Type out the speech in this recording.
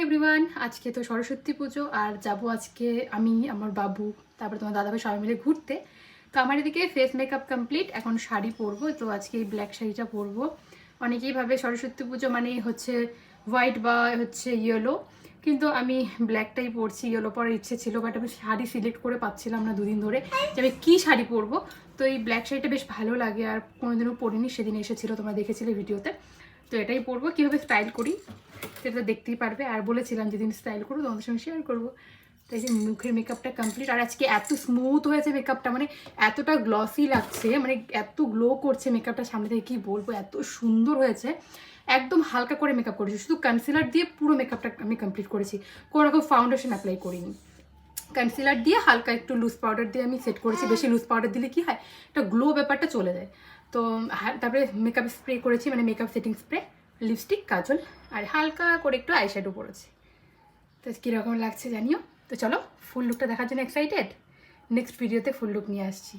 Everyone, আজকে তো সরস্বতী পুজো আর যাব আজকে আমি আমার বাবু তারপরে তোমার দাদাভাই সবাই মিলে ঘুরতে। তো আমার এদিকে ফেস মেকআপ কমপ্লিট, এখন শাড়ি পরবো। তো আজকে এই ব্ল্যাক শাড়িটা পরবো। অনেকেই ভাবে সরস্বতী পুজো মানে হচ্ছে হোয়াইট বা হচ্ছে ইয়েলো, কিন্তু আমি ব্ল্যাকটাই পরছি। ইয়েলো পরার ইচ্ছে ছিল, বাট আমি শাড়ি সিলেক্ট করে পাচ্ছিলাম না দুদিন ধরে যে আমি কী শাড়ি পরবো। তো এই ব্ল্যাক শাড়িটা বেশ ভালো লাগে আর কোনোদিনও পরিনি, সেদিন এসেছিলো তোমরা দেখেছিলে ভিডিওতে। তো এটাই পরবো, কীভাবে স্টাইল করি সেটা দেখতেই পারবে। আর বলেছিলাম যেদিন স্টাইল করবো তোমাদের সঙ্গে শেয়ার করবো। তাই যে মুখের মেকআপটা কমপ্লিট, আর আজকে এত স্মুথ হয়েছে মেকআপটা, মানে এতটা গ্লসি লাগছে, মানে এত গ্লো করছে মেকআপটা সামনে থেকে, কী বলবো, এত সুন্দর হয়েছে। একদম হালকা করে মেকআপ করেছি, শুধু কনসিলার দিয়ে পুরো মেকআপটা আমি কমপ্লিট করেছি, কোনো রকম ফাউন্ডেশন অ্যাপ্লাই করিনি। কনসিলার দিয়ে হালকা একটু লুজ পাউডার দিয়ে আমি সেট করেছি। বেশি লুজ পাউডার দিলে কি হয়, একটা গ্লো ব্যাপারটা চলে যায়। তো তারপরে মেকআপ স্প্রে করেছি, মানে মেকআপ সেটিং স্প্রে, লিপস্টিক, কাজল আর হালকা করে একটু আইশ্যাডো পরেছি। তো কীরকম লাগছে জানিও। তো চলো ফুল লুকটা দেখার জন্য এক্সাইটেড, নেক্সট ভিডিওতে ফুল লুক নিয়ে আসছি।